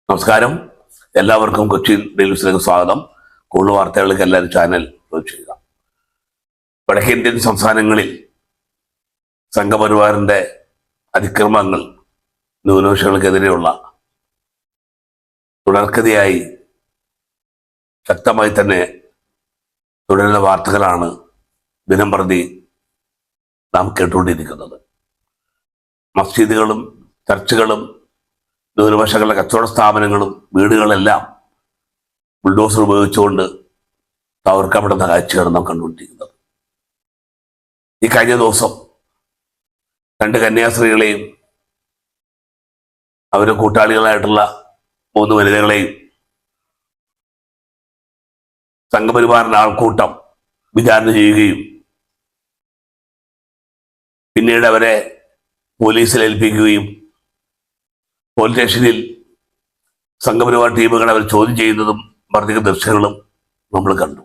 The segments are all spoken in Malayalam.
നമസ്കാരം. എല്ലാവർക്കും കൊച്ചി ഡെയിലീസിലേക്ക് സ്വാഗതം. കൂടുതൽ വാർത്തകൾക്ക് എല്ലാവരും ചാനൽ ചെയ്യുക. വടക്കേന്ത്യൻ സംസ്ഥാനങ്ങളിൽ സംഘപരിവാറിന്റെ അതിക്രമങ്ങൾ, ന്യൂനപക്ഷങ്ങൾക്കെതിരെയുള്ള തുടർക്കഥയായി ശക്തമായി തന്നെ തുടരുന്ന വാർത്തകളാണ് ദിനം പ്രതി നാം കേട്ടുകൊണ്ടിരിക്കുന്നത്. മസ്ജിദുകളും ചർച്ചുകളും ന്യൂനപക്ഷങ്ങളുടെ കച്ചവട സ്ഥാപനങ്ങളും വീടുകളെല്ലാം ബുൾഡോസർ ഉപയോഗിച്ചുകൊണ്ട് തകർക്കപ്പെടുന്ന കാഴ്ചയാണ് നാം കണ്ടുകൊണ്ടിരിക്കുന്നത്. ഈ കഴിഞ്ഞ ദിവസം 2 കന്യാസ്ത്രീകളെയും അവരുടെ കൂട്ടാളികളായിട്ടുള്ള 3 വനിതകളെയും സംഘപരിവാറിന്റെ ആൾക്കൂട്ടം വിചാരണ ചെയ്യുകയും പിന്നീട് അവരെ പോലീസിൽ ഏൽപ്പിക്കുകയും പോലീസ് സ്റ്റേഷനിൽ സംഘപരിവാർ ടീമുകൾ അവർ ചോദ്യം ചെയ്യുന്നതും വർദ്ധിക്കുന്ന ദൃശ്യങ്ങളും നമ്മൾ കണ്ടു.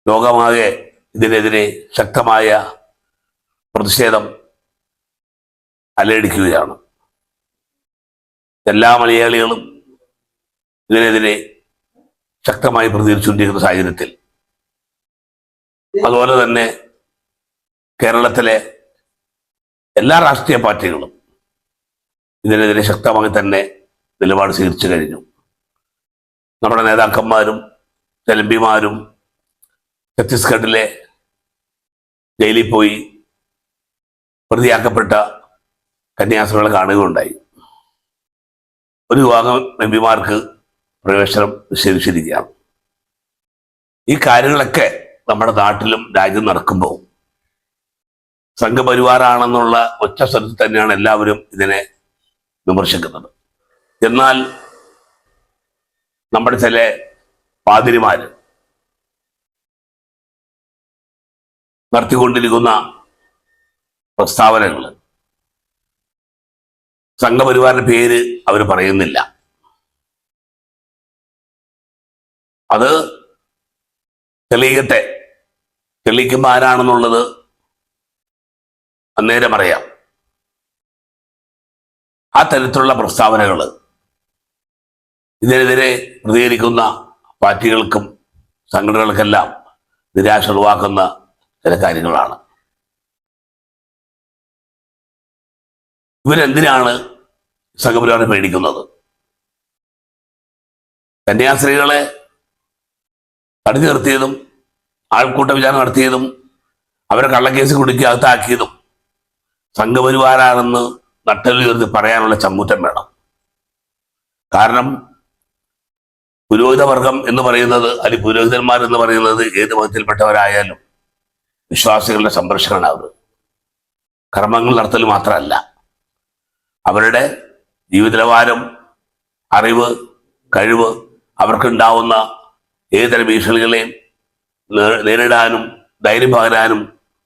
ലോകമാകെ ഇതിനെതിരെ ശക്തമായ പ്രതിഷേധം അലയടിക്കുകയാണ്. എല്ലാ മലയാളികളും ഇതിനെതിരെ ശക്തമായി പ്രതികരിച്ചുകൊണ്ടിരിക്കുന്ന സാഹചര്യത്തിൽ അതുപോലെ തന്നെ കേരളത്തിലെ എല്ലാ രാഷ്ട്രീയ പാർട്ടികളും ഇതിനെതിരെ ശക്തമായി തന്നെ നിലപാട് സ്വീകരിച്ചു കഴിഞ്ഞു. നമ്മുടെ നേതാക്കന്മാരും എംപിമാരും ഛത്തീസ്ഗഡിലെ ജയിലിൽ പോയി പ്രതിയാക്കപ്പെട്ട കന്യാസ്ത്രീകളെ കാണുകയുണ്ടായി. ഒരു വിഭാഗം എംപിമാർക്ക് പ്രവേശനം നിഷേധിച്ചിരിക്കുകയാണ്. ഈ കാര്യങ്ങളൊക്കെ നമ്മുടെ നാട്ടിലും രാജ്യം നടക്കുമ്പോൾ സംഘപരിവാറാണെന്നുള്ള ഒറ്റ സ്ഥലത്ത് തന്നെയാണ് എല്ലാവരും ഇതിനെ വിമർശിക്കുന്നത്. എന്നാൽ നമ്മുടെ ചില പാതിരിമാര് നടത്തിക്കൊണ്ടിരിക്കുന്ന പ്രസ്താവനകൾ സംഘപരിവാറിന്റെ പേര് അവർ പറയുന്നില്ല. അത് തെളിയിക്കുമ്പോൾ ആരാണെന്നുള്ളത് അന്നേരം അറിയാം. ആ തരത്തിലുള്ള പ്രസ്താവനകൾ ഇതിനെതിരെ പ്രതികരിക്കുന്ന പാർട്ടികൾക്കും സംഘടനകൾക്കെല്ലാം നിരാശ ഉളവാക്കുന്ന ചില കാര്യങ്ങളാണ്. ഇവരെന്തിനാണ് സംഘപരിവാറിനെ പേടിക്കുന്നത്? കന്യാസ്ത്രീകളെ തടഞ്ഞു നിർത്തിയതും ആൾക്കൂട്ട വിചാരണ നടത്തിയതും അവരെ കള്ളക്കേസ് കുടുക്കി അകത്താക്കിയതും സംഘപരിവാറാണെന്ന് നട്ടലുയർത്തി പറയാനുള്ള ചമ്മൂറ്റം വേണം. കാരണം പുരോഹിതവർഗം എന്ന് പറയുന്നത്, അല്ലെങ്കിൽ പുരോഹിതന്മാർ എന്ന് പറയുന്നത് ഏത് മതത്തിൽപ്പെട്ടവരായാലും വിശ്വാസികളുടെ സംരക്ഷകനാണ്. അവർ കർമ്മങ്ങൾ നടത്തൽ മാത്രമല്ല, അവരുടെ ജീവിത നിലവാരം, അറിവ്, കഴിവ്, അവർക്കുണ്ടാവുന്ന ഏതൊരു ഭീഷണികളെയും നേരിടാനും ധൈര്യം പകരാനും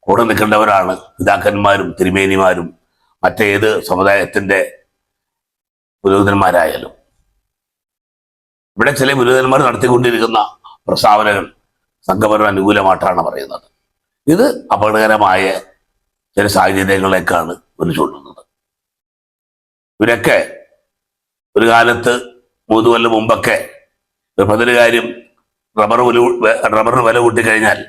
കൂടെ നിൽക്കേണ്ടവരാണ് പിതാക്കന്മാരും തിരുമേനിമാരും മറ്റേത് സമുദായത്തിന്റെ പുരോഹിതന്മാരായാലും. ഇവിടെ ചില പുരോഹിതന്മാർ നടത്തിക്കൊണ്ടിരിക്കുന്ന പ്രസ്താവനകൾ സംഘപരിവാർ അനുകൂലമായിട്ടാണ് പറയുന്നത്. ഇത് അപകടകരമായ ചില സാഹചര്യങ്ങളിലേക്കാണ് വിളിച്ചുകൊള്ളുന്നത്. ഇവരൊക്കെ ഒരു കാലത്ത് 3 കൊല്ലം മുമ്പൊക്കെ ഒരു 10 കാര്യം റബ്ബറിന് വില കൂട്ടിക്കഴിഞ്ഞാൽ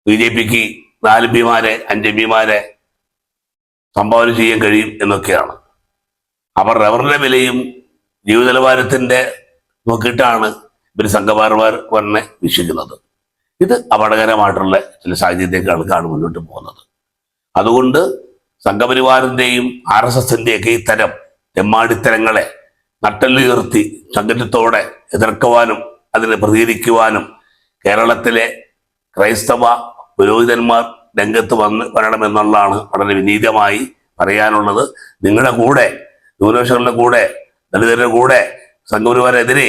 BJPക്ക് 4 എംപിമാരെ 5 എംപിമാരെ സംഭാവന ചെയ്യാൻ കഴിയും എന്നൊക്കെയാണ്. അവർ റബ്ബറിന്റെ വിലയും ജീവിത നിലവാരത്തിന്റെ നോക്കിയിട്ടാണ് ഇവർ സംഘപരിവാറിനെ വീക്ഷിക്കുന്നത്. ഇത് അപകടകരമായിട്ടുള്ള ചില സാഹചര്യത്തിലേക്കാണ് മുന്നോട്ട് പോകുന്നത്. അതുകൊണ്ട് സംഘപരിവാറിന്റെയും RSSന്റെയൊക്കെ ഇത്തരം തെമ്മാടിത്തരങ്ങളെ നട്ടെല്ലുയർത്തി സംഘടനത്തോടെ എതിർക്കുവാനും അതിനെ പ്രതികരിക്കുവാനും കേരളത്തിലെ ക്രൈസ്തവ പുരോഹിതന്മാർ രംഗത്ത് വരണമെന്നുള്ളതാണ് വളരെ വിനീതമായി പറയാനുള്ളത്. നിങ്ങളുടെ കൂടെ, ന്യൂനപക്ഷങ്ങളുടെ കൂടെ, ദളിതരുടെ കൂടെ സംഘപരിവാരെതിരെ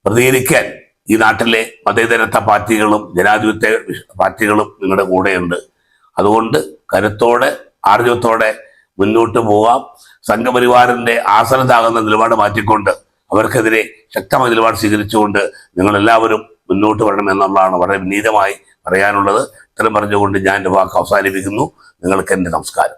പ്രതികരിക്കാൻ ഈ നാട്ടിലെ മതേതരത്വ പാർട്ടികളും ജനാധിപത്യ പാർട്ടികളും നിങ്ങളുടെ കൂടെയുണ്ട്. അതുകൊണ്ട് കരുത്തോടെ ആർജവത്തോടെ മുന്നോട്ട് പോകാം. സംഘപരിവാറിന്റെ ആസനത്താകുന്ന നിലപാട് മാറ്റിക്കൊണ്ട് അവർക്കെതിരെ ശക്തമായ നിലപാട് സ്വീകരിച്ചുകൊണ്ട് നിങ്ങളെല്ലാവരും മുന്നോട്ട് വരണമെന്നുള്ളതാണ് വളരെ വിനീതമായി പറയാനുള്ളത്. ഇത്തരം പറഞ്ഞുകൊണ്ട് ഞാൻ എൻ്റെ വാക്ക് അവസാനിപ്പിക്കുന്നു. നിങ്ങൾക്ക് എൻ്റെ നമസ്കാരം.